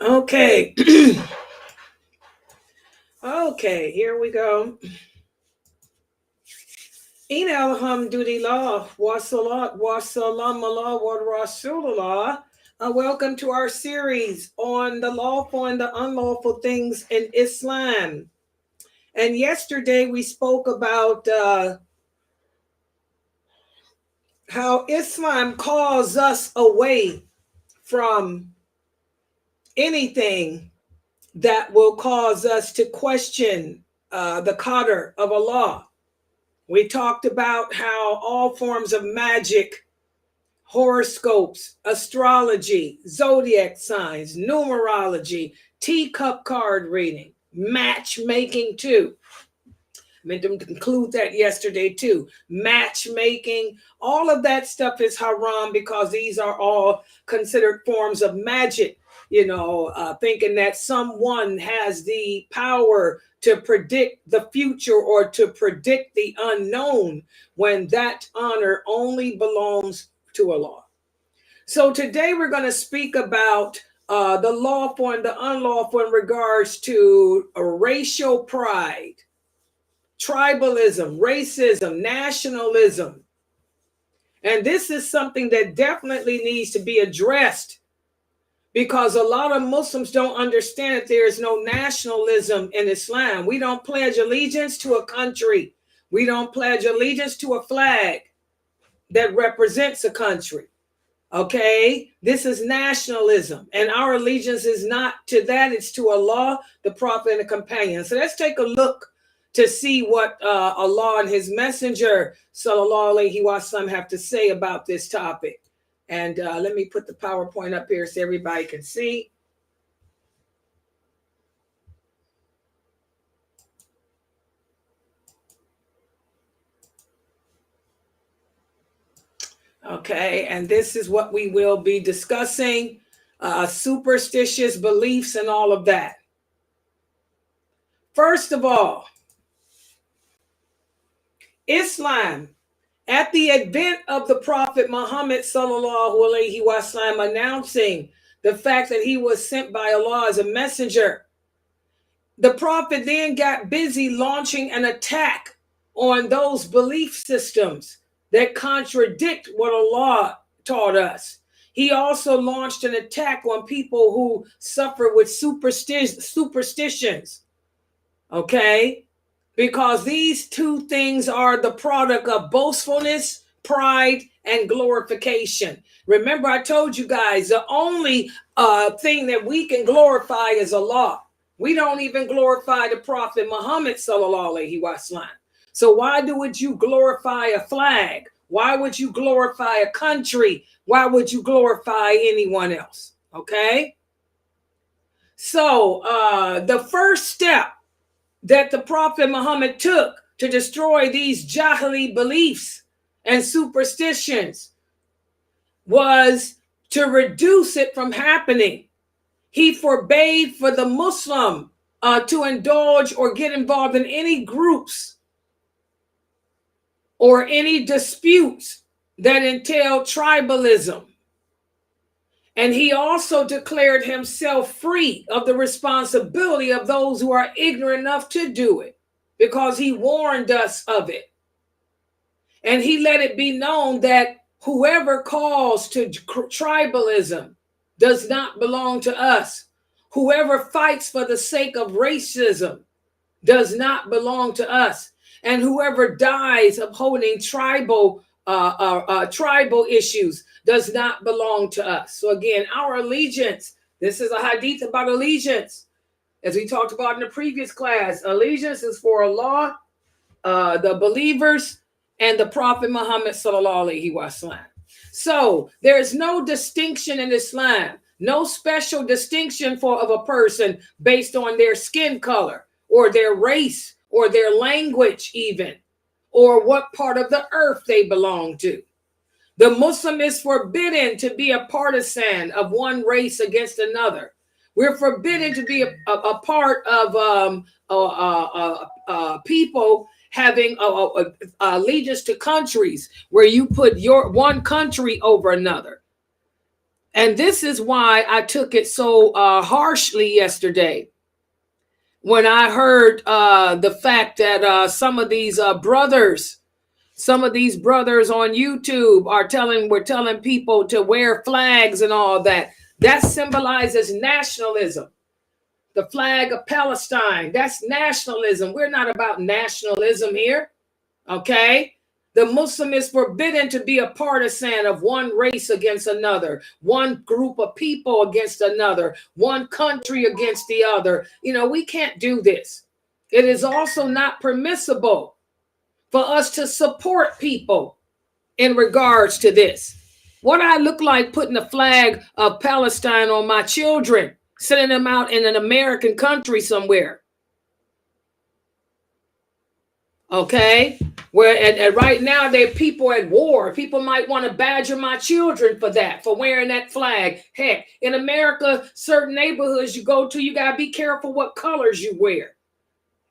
Okay. Okay, here we go. In alhamdulillah, wa salat, wa salam ala wa rasulullah. Welcome to our series on the lawful and the unlawful things in Islam. And yesterday we spoke about how Islam calls us away from anything that will cause us to question the qadr of Allah. We talked about how all forms of magic, horoscopes, astrology, zodiac signs, numerology, teacup card reading, matchmaking too. I meant to conclude that yesterday too. Matchmaking, all of that stuff is haram because these are all considered forms of magic. Thinking that someone has the power to predict the future or to predict the unknown, when that honor only belongs to Allah. So today we're going to speak about the lawful and the unlawful in regards to racial pride, tribalism, racism, nationalism. And this is something that definitely needs to be addressed, because a lot of Muslims don't understand that there is no nationalism in Islam. We don't pledge allegiance to a country. We don't pledge allegiance to a flag that represents a country. Okay? This is nationalism. And our allegiance is not to that. It's to Allah, the Prophet, and the companions. So let's take a look to see what Allah and his messenger, sallallahu alaihi wasallam, have to say about this topic. And let me put the PowerPoint up here so everybody can see. Okay, and this is what we will be discussing, superstitious beliefs and all of that. First of all, Islam, at the advent of the Prophet Muhammad sallallahu alaihi wasallam announcing the fact that he was sent by Allah as a messenger, the Prophet then got busy launching an attack on those belief systems that contradict what Allah taught us. He also launched an attack on people who suffer with superstitions. Okay? Because these two things are the product of boastfulness, pride, and glorification. Remember, I told you guys, the only thing that we can glorify is Allah. We don't even glorify the Prophet Muhammad sallallahu alaihi wasallam. So why would you glorify a flag? Why would you glorify a country? Why would you glorify anyone else? Okay? So the first step that the Prophet Muhammad took to destroy these jahili beliefs and superstitions was to reduce it from happening. He forbade for the Muslim to indulge or get involved in any groups or any disputes that entail tribalism. And he also declared himself free of the responsibility of those who are ignorant enough to do it, because he warned us of it. And he let it be known that whoever calls to tribalism does not belong to us. Whoever fights for the sake of racism does not belong to us. And whoever dies upholding tribal issues does not belong to us. So again, our allegiance, this is a hadith about allegiance. As we talked about in the previous class, allegiance is for Allah, the believers, and the Prophet Muhammad sallallahu alaihi wasallam. So there is no distinction in Islam, no special distinction of a person based on their skin color or their race or their language even, or what part of the earth they belong to. The Muslim is forbidden to be a partisan of one race against another. We're forbidden to be a part of people having allegiance to countries where you put your one country over another. And this is why I took it so harshly yesterday when I heard the fact that some of these brothers on YouTube we're telling people to wear flags and all that. That symbolizes nationalism. The flag of Palestine, that's nationalism. We're not about nationalism here, okay? The Muslim is forbidden to be a partisan of one race against another, one group of people against another, one country against the other. We can't do this. It is also not permissible for us to support people in regards to this. What I look like putting a flag of Palestine on my children, sending them out in an American country somewhere. Okay? And right now there are people at war. People might want to badger my children for that, for wearing that flag. Heck, in America, certain neighborhoods you go to, you got to be careful what colors you wear.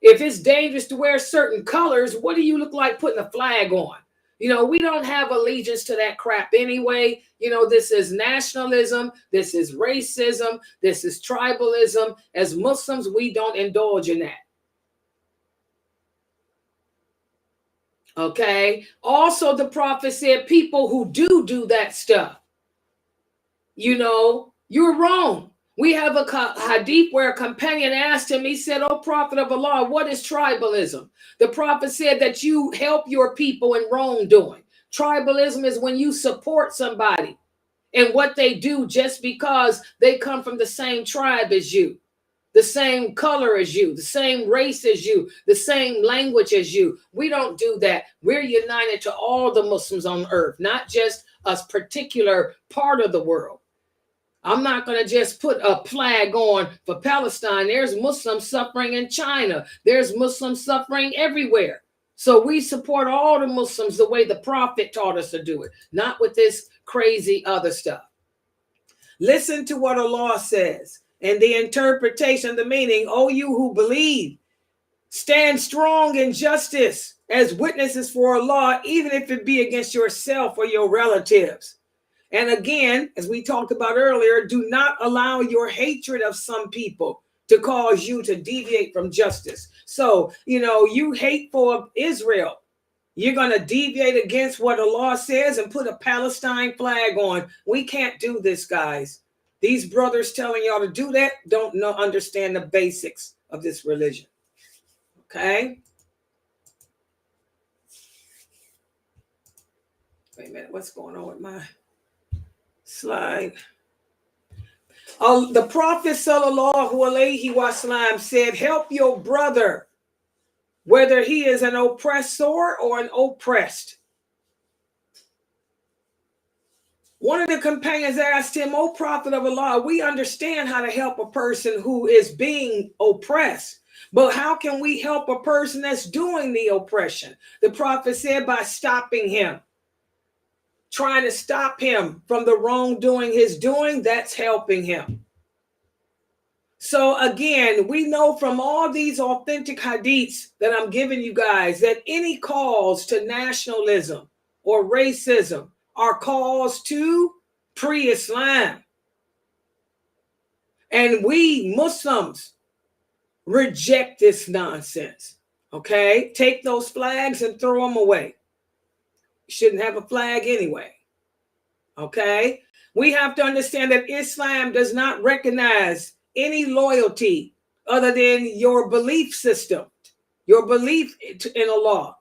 If it's dangerous to wear certain colors, what do you look like putting a flag on? We don't have allegiance to that crap anyway. This is nationalism. This is racism. This is tribalism. As Muslims, we don't indulge in that. Okay. Also, the prophet said people who do that stuff, you're wrong. We have a hadith where a companion asked him, he said, "O Prophet of Allah, what is tribalism?" The prophet said that you help your people in wrongdoing. Tribalism is when you support somebody and what they do just because they come from the same tribe as you, the same color as you, the same race as you, the same language as you. We don't do that. We're united to all the Muslims on earth, not just a particular part of the world. I'm not going to just put a flag on for Palestine. There's Muslims suffering in China. There's Muslims suffering everywhere. So we support all the Muslims the way the prophet taught us to do it, not with this crazy other stuff. Listen to what Allah says and the interpretation, the meaning. "O you who believe, stand strong in justice as witnesses for Allah, even if it be against yourself or your relatives. And again, as we talked about earlier, do not allow your hatred of some people to cause you to deviate from justice." So, you hateful of Israel, you're going to deviate against what Allah says and put a Palestine flag on. We can't do this, guys. These brothers telling y'all to do that don't understand the basics of this religion. Okay? Wait a minute, what's going on with my slide? The Prophet sallallahu alaihi wasallam said, "Help your brother, whether he is an oppressor or an oppressed." One of the companions asked him, "O Prophet of Allah, we understand how to help a person who is being oppressed, but how can we help a person that's doing the oppression?" The Prophet said, "By stopping him. Trying to stop him from the wrongdoing he's doing, that's helping him." So again, we know from all these authentic hadiths that I'm giving you guys that any calls to nationalism or racism are calls to pre-Islam. And we Muslims reject this nonsense. Okay? Take those flags and throw them away. Shouldn't have a flag anyway. Okay? We have to understand that Islam does not recognize any loyalty other than your belief system, your belief in Allah.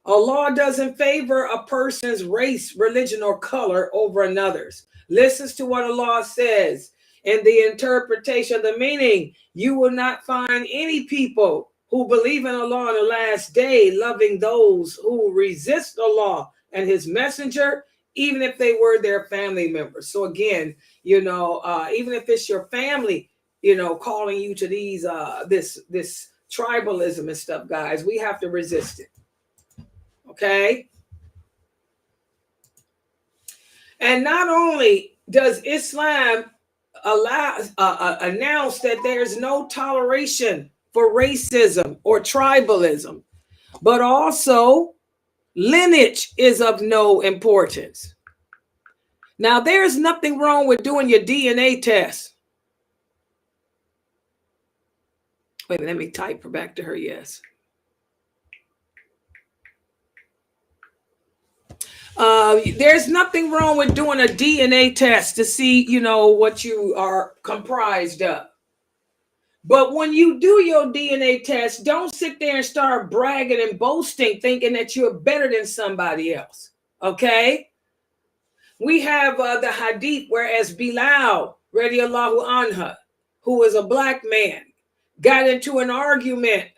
Allah doesn't favor a person's race, religion, or color over another's. Listen to what Allah says in the interpretation of the meaning. "You will not find any people who believe in Allah on the last day loving those who resist Allah and his messenger, even if they were their family members." So again, even if it's your family, calling you to these this tribalism and stuff, guys, we have to resist it. Okay? And not only does Islam announce that there's no toleration for racism or tribalism, but also lineage is of no importance. Now, there's nothing wrong with doing your DNA test. Wait, let me type her back to her. Yes. There's nothing wrong with doing a DNA test to see, what you are comprised of. But when you do your DNA test, don't sit there and start bragging and boasting, thinking that you're better than somebody else. Okay? We have the hadith, whereas Bilal, radiallahu anha, who was a black man, got into an argument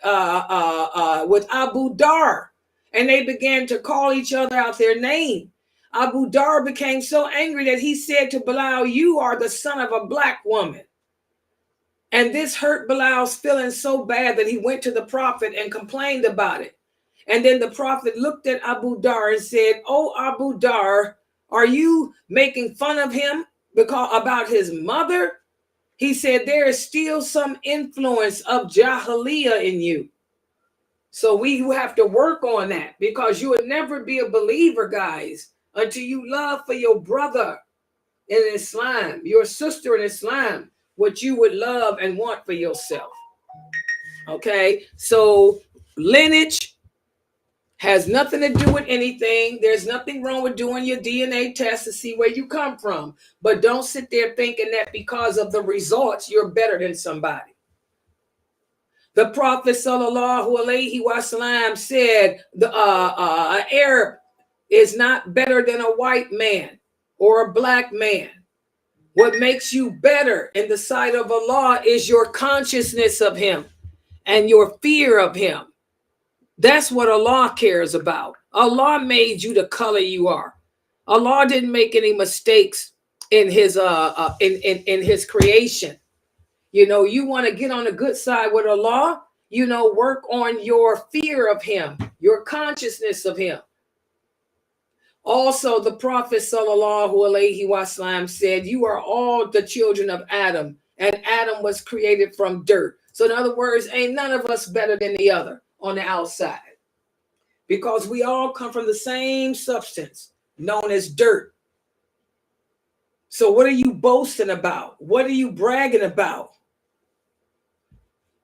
with Abu Dar, and they began to call each other out their name. Abu Dar became so angry that he said to Bilal, "You are the son of a black woman." And this hurt Bilal's feelings so bad that he went to the Prophet and complained about it. And then the Prophet looked at Abu Dar and said, "Oh, Abu Dar, are you making fun of him about his mother?" He said, "There is still some influence of Jahiliyyah in you. So we have to work on that, because you would never be a believer, guys, until you love for your brother in Islam, your sister in Islam, what you would love and want for yourself." Okay, so lineage has nothing to do with anything. There's nothing wrong with doing your DNA test to see where you come from. But don't sit there thinking that because of the results, you're better than somebody. The Prophet sallallahu alaihi wasallam said an Arab is not better than a white man or a black man. What makes you better in the sight of Allah is your consciousness of him and your fear of him. That's what Allah cares about. Allah made you the color you are. Allah didn't make any mistakes in his in his creation. You want to get on the good side with Allah, work on your fear of him, your consciousness of him. Also, the Prophet sallallahu alaihi wasallam said, "You are all the children of Adam, and Adam was created from dirt." So in other words, ain't none of us better than the other on the outside, because we all come from the same substance known as dirt. So what are you boasting about? What are you bragging about?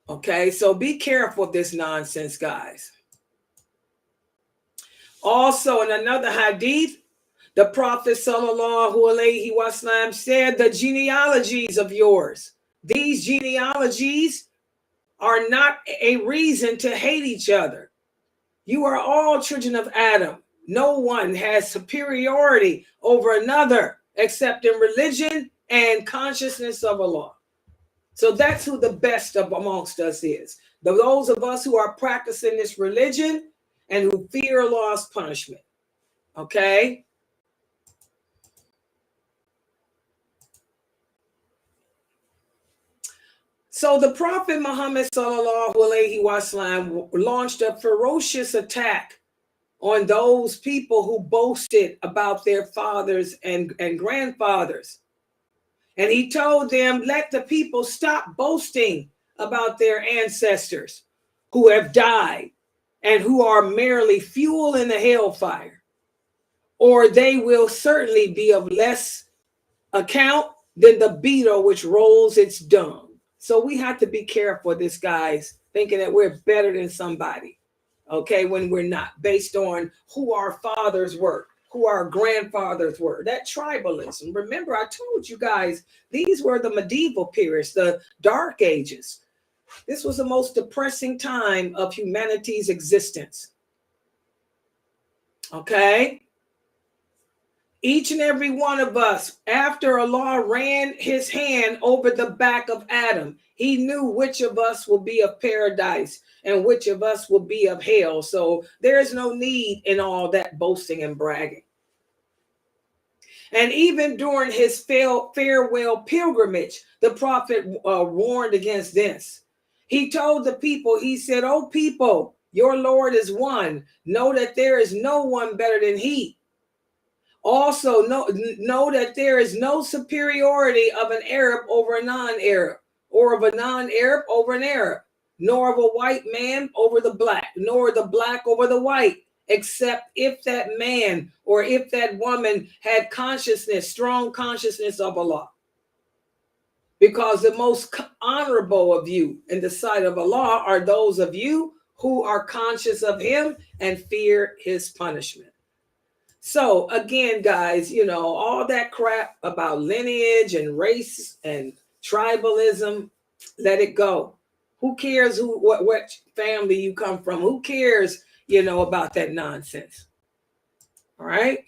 Okay, so be careful of this nonsense, guys. Also, in another hadith, the Prophet sallallahu alaihi wasallam said, "The genealogies of yours, these genealogies are not a reason to hate each other. You are all children of Adam. No one has superiority over another except in religion and consciousness of Allah." So that's who the best of amongst us is. Those of us who are practicing this religion and who fear Allah's punishment. Okay? So the Prophet Muhammad sallallahu alaihi wasallam launched a ferocious attack on those people who boasted about their fathers and grandfathers. And he told them, "Let the people stop boasting about their ancestors who have died and who are merely fuel in the hellfire, or they will certainly be of less account than the beetle which rolls its dung." So we have to be careful of this, guys, thinking that we're better than somebody, okay, when we're not, based on who our fathers were, who our grandfathers were. That tribalism. Remember, I told you guys, these were the medieval periods, the dark ages. This was the most depressing time of humanity's existence. Okay? Each and every one of us, after Allah ran his hand over the back of Adam, he knew which of us will be of paradise and which of us will be of hell. So there's no need in all that boasting and bragging. And even during his farewell pilgrimage, the Prophet warned against this. He told the people, he said, "Oh people, your Lord is one. Know that there is no one better than he. Also, know that there is no superiority of an Arab over a non-Arab, or of a non-Arab over an Arab, nor of a white man over the black, nor the black over the white, except if that man or if that woman had consciousness, strong consciousness of Allah. Because the most honorable of you in the sight of Allah are those of you who are conscious of him and fear his punishment. So again, guys, you know, all that crap about lineage and race and tribalism, let it go. Who cares what family you come from? Who cares, you know, about that nonsense? All right.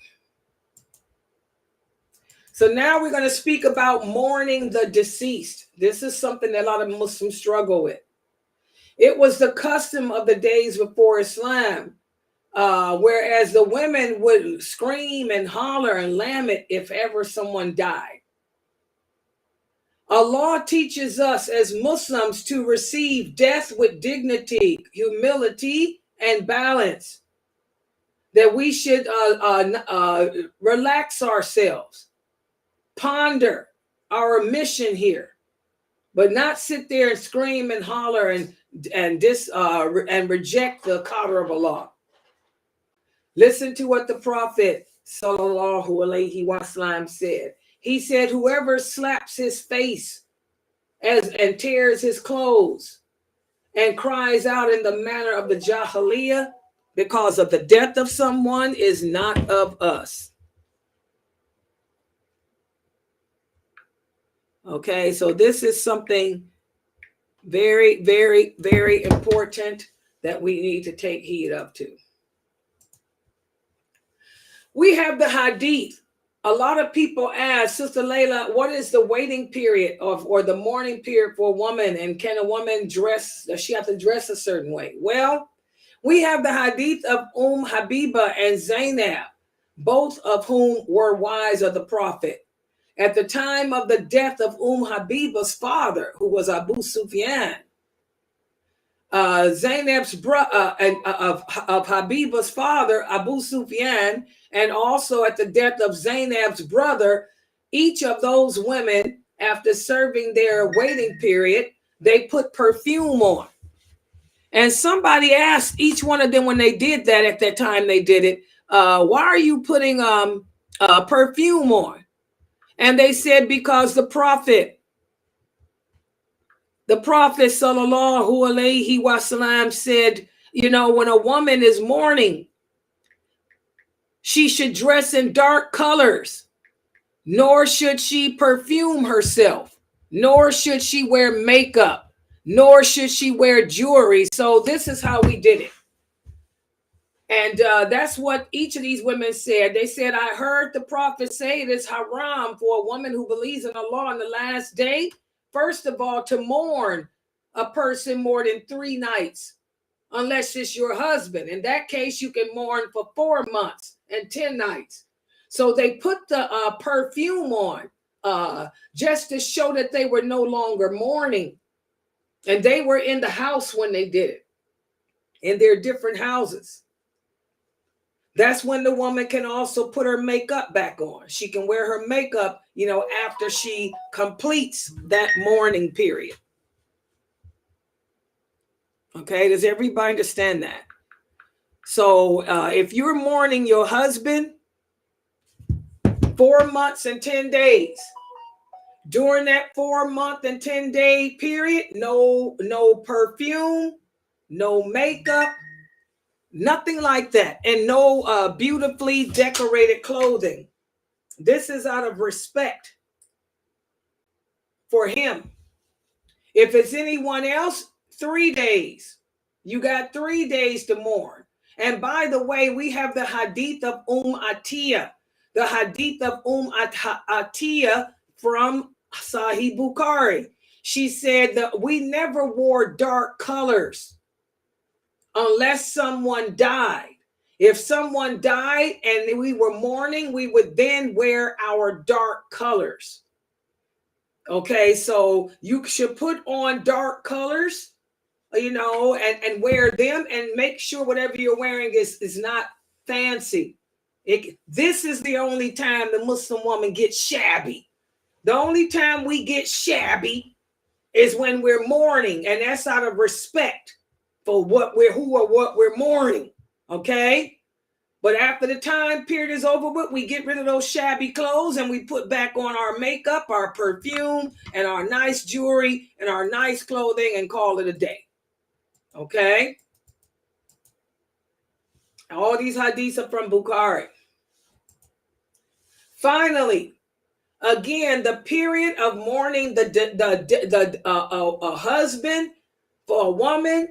So now we're going to speak about mourning the deceased. This is something that a lot of Muslims struggle with. It was the custom of the days before Islam, whereas the women would scream and holler and lament if ever someone died. Allah teaches us as Muslims to receive death with dignity, humility, and balance. That we should relax ourselves, ponder our mission here, but not sit there and scream and holler and reject the qadr of Allah. Listen to what the Prophet sallallahu alaihi wasallam said. He said, whoever slaps his face and tears his clothes and cries out in the manner of the Jahiliyyah because of the death of someone is not of us. Okay, so this is something very, very, very important that we need to take heed of too. We have the hadith. A lot of people ask, Sister Layla, what is the waiting period or the mourning period for a woman? And can a woman dress, does she have to dress a certain way? Well, we have the hadith of Habiba and Zainab, both of whom were wives of the Prophet. At the time of the death of Habiba's father, who was Abu Sufyan, Zainab's brother of Habiba's father, Abu Sufyan, and also at the death of Zainab's brother, each of those women, after serving their waiting period, they put perfume on. And somebody asked each one of them when they did that, at that time they did it, why are you putting perfume on? And they said, because the Prophet sallallahu alaihi wasallam said, you know, when a woman is mourning, she should dress in dark colors, nor should she perfume herself, nor should she wear makeup, nor should she wear jewelry. So this is how we did it. And that's what each of these women said. They said, I heard the Prophet say it is haram for a woman who believes in Allah on the last day, first of all, to mourn a person more than 3 nights, unless it's your husband. In that case, you can mourn for 4 months and 10 nights. So they put the perfume on just to show that they were no longer mourning. And they were in the house when they did it, in their different houses. That's when the woman can also put her makeup back on. She can wear her makeup, you know, after she completes that mourning period. Okay, does everybody understand that? So if you're mourning your husband 4 months and 10 days, during that 4 month and 10 day period, no perfume, no makeup, nothing like that, and no beautifully decorated clothing. This is out of respect for him. If it's anyone else, 3 days. You got 3 days to mourn. And by the way, we have the hadith of Atiyah. The hadith of Atiyah from Sahih Bukhari. She said that we never wore dark colors unless someone died. If someone died and we were mourning, we would then wear our dark colors. Okay, so you should put on dark colors, you know, and wear them, and make sure whatever you're wearing is not fancy. This is the only time the Muslim woman gets shabby. The only time we get shabby is when we're mourning, and that's out of respect for what we're mourning. Okay, But after the time period is over with, we get rid of those shabby clothes and we put back on our makeup, our perfume, and our nice jewelry and our nice clothing and call it a day. Okay? All these hadiths are from Bukhari. Finally, again, the period of mourning a husband for a woman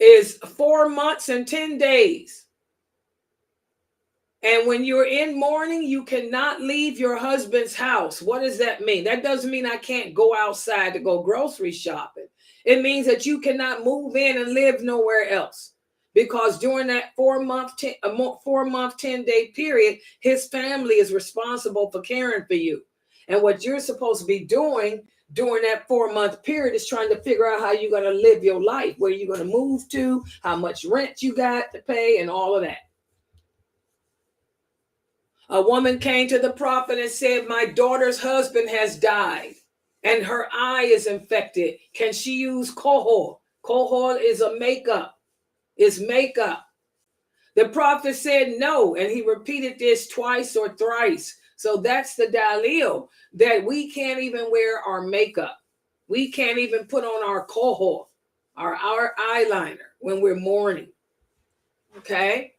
is 4 months and 10 days. And when you're in mourning, you cannot leave your husband's house. What does that mean? That doesn't mean I can't go outside to go grocery shopping. It means that you cannot move in and live nowhere else. Because during that 4 month, 10-day period, his family is responsible for caring for you. And what you're supposed to be doing during that 4 month period is trying to figure out how you're going to live your life, where you're going to move to, how much rent you got to pay, and all of that. A woman came to the prophet and said, my daughter's husband has died and her eye is infected. Can she use kohol? Kohol is a makeup. It's makeup. The prophet said no, and he repeated this twice or thrice. So that's the dalil, that we can't even wear our makeup. We can't even put on our kohol, our eyeliner when we're mourning. Okay?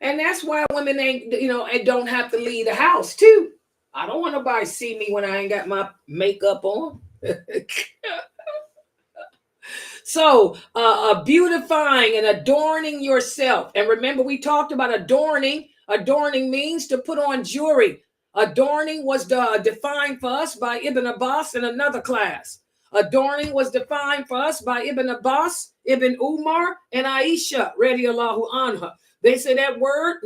And that's why women ain't, and don't have to leave the house too. I don't want nobody to see me when I ain't got my makeup on. So beautifying and adorning yourself. And remember, we talked about adorning. Adorning means to put on jewelry. Adorning was defined for us by Ibn Abbas in another class. Adorning was defined for us by Ibn Abbas, Ibn Umar, and Aisha, radiallahu anha. They say that word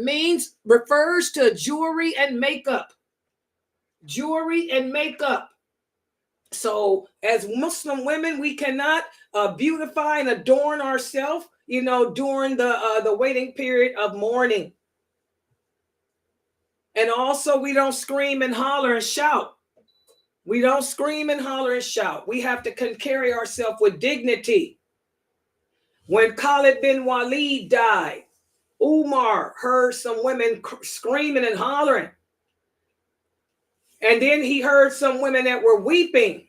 refers to jewelry and makeup. Jewelry and makeup. So as Muslim women, we cannot beautify and adorn ourselves, during the waiting period of mourning. And also, we don't scream and holler and shout. We don't scream and holler and shout. We have to carry ourselves with dignity. When Khalid bin Walid died, Umar heard some women screaming and hollering. And then he heard some women that were weeping.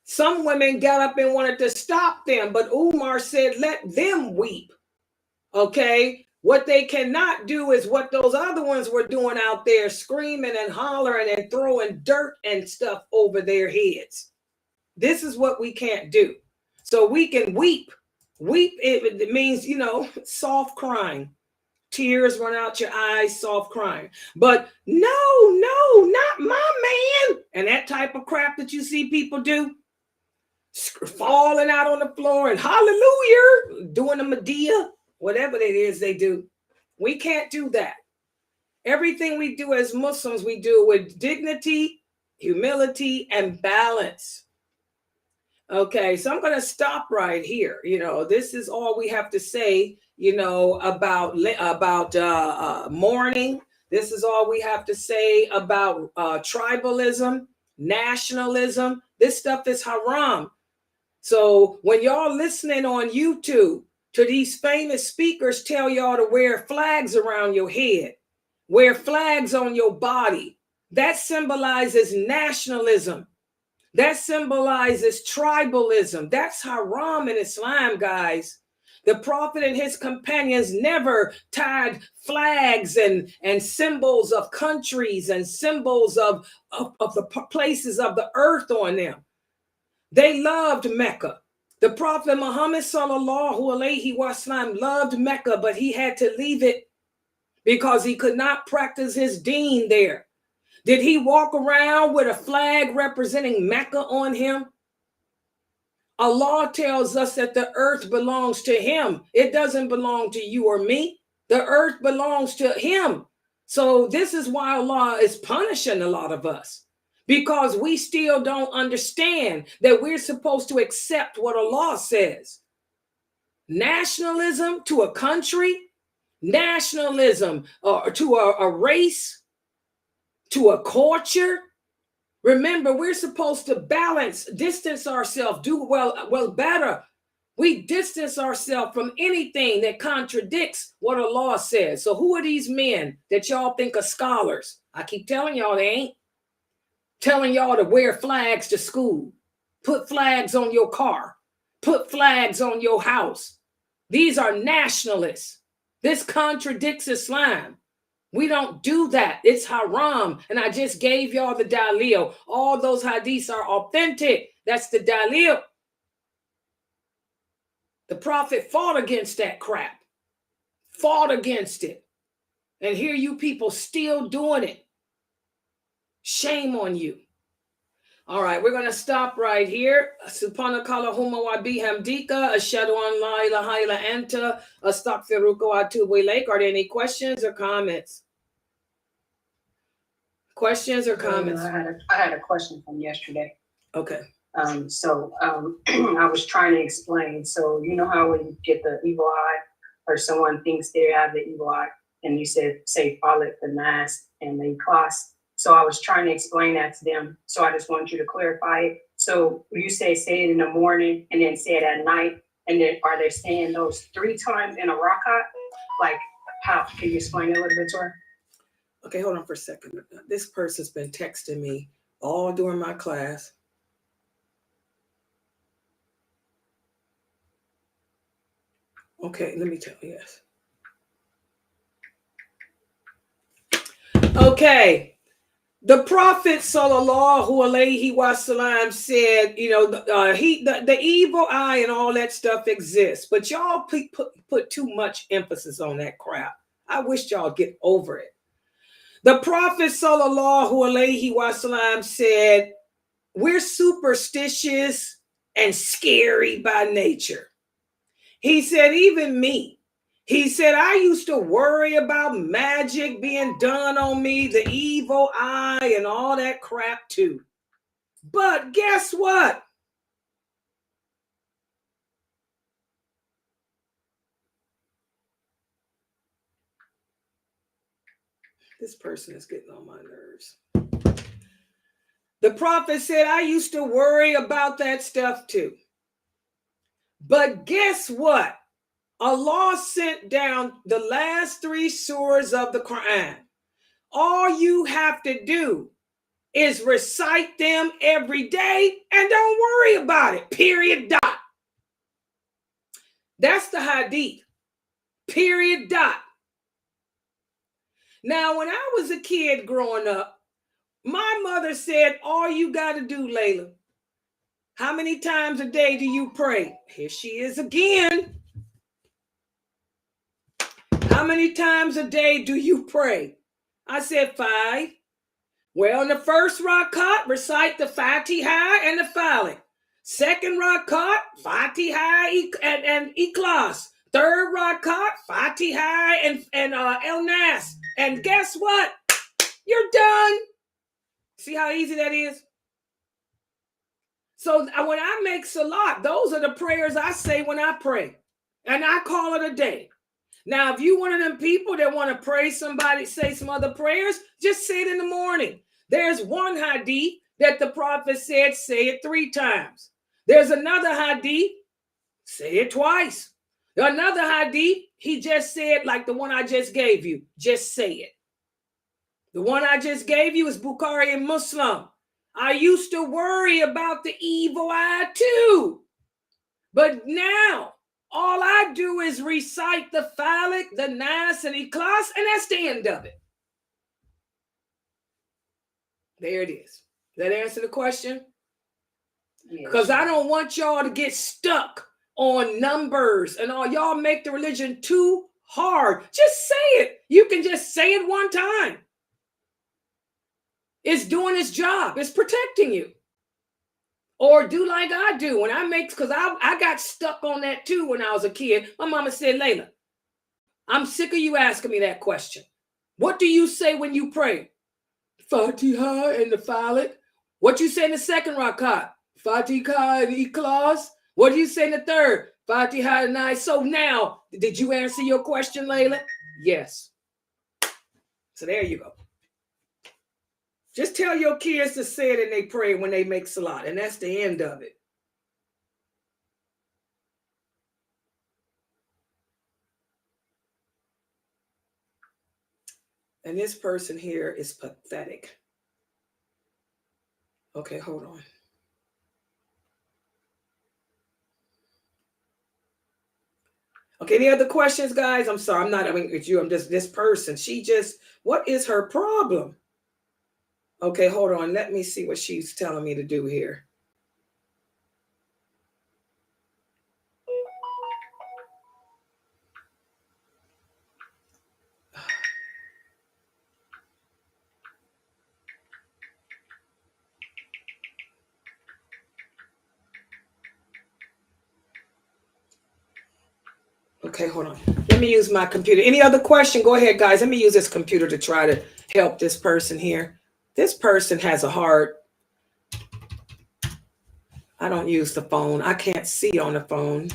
Some women got up and wanted to stop them, but Umar said, let them weep. Okay? What they cannot do is what those other ones were doing out there, screaming and hollering and throwing dirt and stuff over their heads. This is what we can't do. So we can weep. Weep, it means, soft crying. Tears run out your eyes, soft crying. But no, not my man. And that type of crap that you see people do, falling out on the floor and hallelujah, doing the Medea, whatever it is they do. We can't do that. Everything we do as Muslims, we do with dignity, humility, and balance. Okay, so I'm going to stop right here. This is all we have to say, about mourning. This is all we have to say about tribalism, nationalism. This stuff is haram. So when y'all listening on YouTube to these famous speakers tell y'all to wear flags around your head, wear flags on your body, that symbolizes nationalism. That symbolizes tribalism. That's haram in Islam, guys. The Prophet and his companions never tied flags and symbols of countries and symbols of the places of the earth on them. They loved Mecca. The Prophet Muhammad sallallahu alaihi wasallam loved Mecca, but he had to leave it because he could not practice his deen there. Did he walk around with a flag representing Mecca on him? Allah tells us that the earth belongs to him. It doesn't belong to you or me. The earth belongs to him. So this is why Allah is punishing a lot of us, because we still don't understand that we're supposed to accept what Allah says. Nationalism to a country, nationalism to a race, to a culture. Remember, we're supposed to distance ourselves, do well better We distance ourselves from anything that contradicts what Allah says. So who are these men that y'all think are scholars? I keep telling y'all they ain't. Telling y'all to wear flags to school. Put flags on your car. Put flags on your house. These are nationalists. This contradicts Islam. We don't do that. It's haram. And I just gave y'all the dalil. All those hadiths are authentic. That's the dalil. The Prophet fought against that crap. Fought against it. And here you people still doing it. Shame on you. All right, we're going to stop right here. Subhanakallahumma wa bihamdika ashhadu an la ilaha illa anta astaghfiruka wa atubu ilaik. Are there any questions or comments? Questions or comments? I had a question from yesterday. Okay. I was trying to explain. So you know how when you get the evil eye, or someone thinks they have the evil eye, and you say Falik, the Nas, and the class. So I was trying to explain that to them. So I just want you to clarify it. So you say it in the morning and then say it at night. And then are they saying those 3 times in a rakat? Like how? Can you explain it a little bit to her? Okay, hold on for a second. This person's been texting me all during my class. Okay, let me tell you this. Okay. The Prophet sallallahu alaihi wasallam said, you know, the evil eye and all that stuff exists, but y'all put too much emphasis on that crap. I wish y'all get over it. The Prophet sallallahu alaihi wasallam said, we're superstitious and scary by nature. He said, even me. He said, I used to worry about magic being done on me, the evil eye and all that crap too. But guess what? This person is getting on my nerves. The Prophet said, I used to worry about that stuff too. But guess what? Allah sent down the last 3 surahs of the Quran. All you have to do is recite them every day and don't worry about it. Period. Dot. That's the hadith. Period. Dot. Now, when I was a kid growing up, my mother said, all you got to do, Layla, how many times a day do you pray? Here she is again. How many times a day do you pray? I said 5. Well, in the first rakat, recite the Fatiha and the Falik. Second rakat, Fatiha and Ikhlas. Third rakat, Fatiha and El Nas. And guess what? You're done. See how easy that is? So when I make salat, those are the prayers I say when I pray. And I call it a day. Now, if you one of them people that want to pray somebody, say some other prayers, just say it in the morning. There's one hadith that the Prophet said, say it 3 times. There's another hadith, say it twice. Another hadith, he just said, like the one I just gave you, just say it. The one I just gave you is Bukhari and Muslim. I used to worry about the evil eye too. But now, all I do is recite the Falik, the Nas, and Ikhlas, and that's the end of it. There it is. Does that answer the question? Because I don't want y'all to get stuck on numbers and all. Y'all make the religion too hard. Just say it. You can just say it one time. It's doing its job. It's protecting you. Or do like I do when I make, because I got stuck on that too when I was a kid. My mama said, Layla, I'm sick of you asking me that question. What do you say when you pray? Fatiha and the Falik. What you say in the second rakat? Fatiha and Ikhlas. What do you say in the third? Fatiha and Nas. So now, did you answer your question, Layla? Yes. So there you go. Just tell your kids to say it and they pray when they make salat. And that's the end of it. And this person here is pathetic. Okay, hold on. Okay, any other questions, guys? I'm sorry, I'm not having with you. I'm just this person. What is her problem? Okay, hold on. Let me see what she's telling me to do here. Okay, hold on. Let me use my computer. Any other question? Go ahead, guys. Let me use this computer to try to help this person here. This person has a heart. I don't use the phone. I can't see on the phone.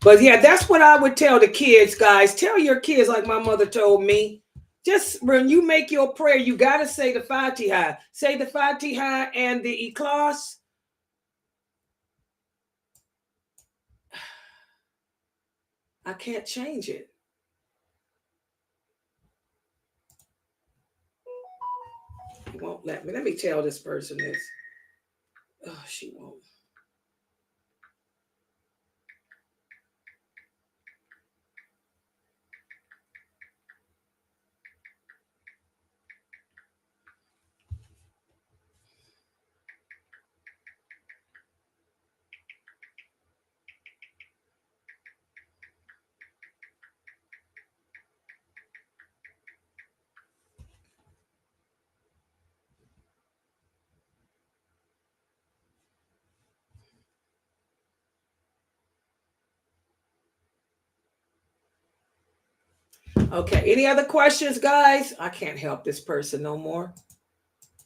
But yeah, that's what I would tell the kids, guys. Tell your kids, like my mother told me, just when you make your prayer, you got to say the Fatiha. Say the Fatiha and the Ikhlas. I can't change it. He won't let me. Let me tell this person this. Oh, she won't. Okay, any other questions, guys? I can't help this person no more.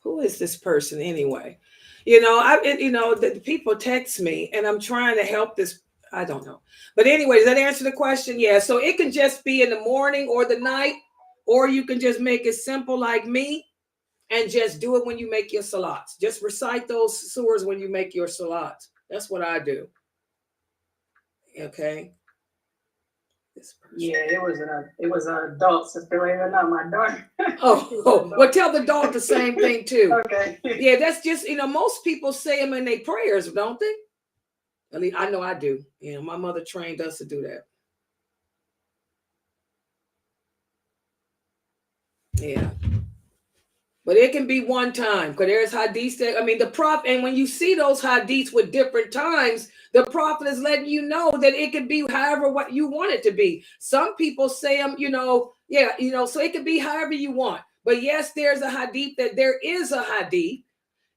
Who is this person anyway? The people text me and I'm trying to help this. I don't know. But anyway, does that answer the question? Yeah. So it can just be in the morning or the night, or you can just make it simple like me and just do it when you make your salats. Just recite those surahs when you make your salats. That's what I do. Okay. Yeah, it was an adult, sister, believe it or not, my daughter. Well, tell the dog the same thing too. Okay. Yeah, that's just, most people say them in their prayers, don't they? At least I know I do. My mother trained us to do that. Yeah. But it can be one time, because there's hadiths the prophet, and when you see those hadiths with different times, the prophet is letting you know that it could be however what you want it to be. Some people say them, so it could be however you want. But yes, there's a hadith there is a hadith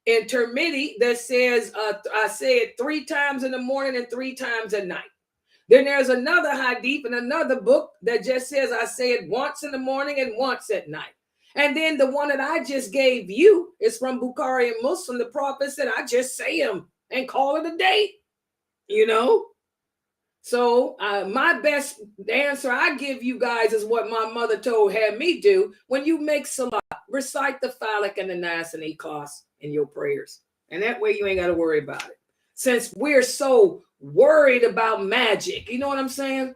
in Tirmidhi that says, I say it 3 times in the morning and 3 times at night. Then there's another hadith in another book that just says, I say it once in the morning and once at night. And then the one that I just gave you is from Bukhari and Muslim. The prophet said, I just say them and call it a day, So my best answer I give you guys is what my mother had me do. When you make salat, recite the Falak and the Nas and Ikhlas in your prayers. And that way you ain't got to worry about it. Since we're so worried about magic, you know what I'm saying?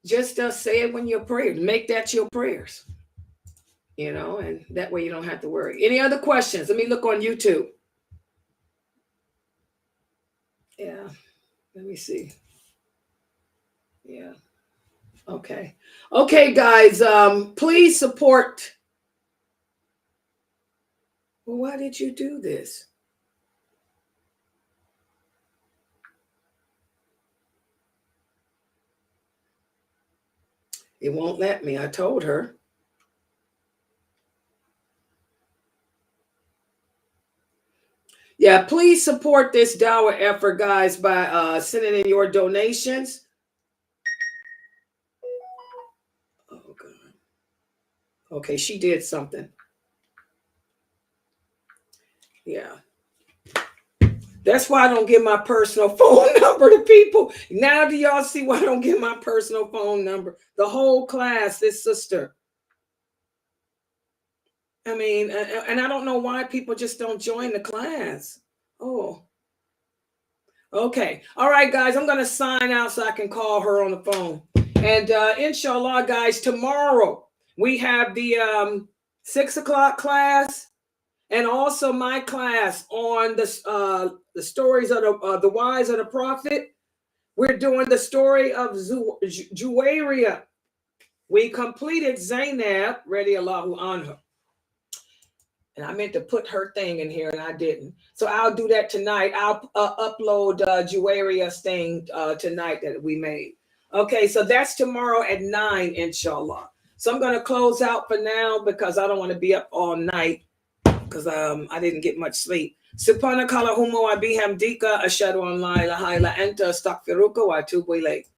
Just say it when you're praying. Make that your prayers. And that way you don't have to worry. Any other questions? Let me look on YouTube. Yeah. Let me see. Yeah. Okay. Okay, guys. Please support. Well, why did you do this? It won't let me. I told her. Yeah, please support this dawah effort, guys, by sending in your donations. Oh, God. Okay, she did something. Yeah. That's why I don't give my personal phone number to people. Now do y'all see why I don't give my personal phone number? The whole class, this sister. And I don't know why people just don't join the class. Oh. Okay. All right, guys, I'm going to sign out so I can call her on the phone. And inshallah, guys, tomorrow we have the 6 o'clock class, and also my class on the stories of the wives of the prophet. We're doing the story of Juwayriya. We completed Zainab, radiallahu anha. And I meant to put her thing in here and I didn't. So I'll do that tonight. I'll upload Juwayriya's thing tonight that we made. Okay, so that's tomorrow at 9, inshallah. So I'm going to close out for now because I don't want to be up all night because I didn't get much sleep. Subhanakallahumma wa bihamdika ashhadu an la ilaha illa anta astaghfiruka wa atubu ilayk.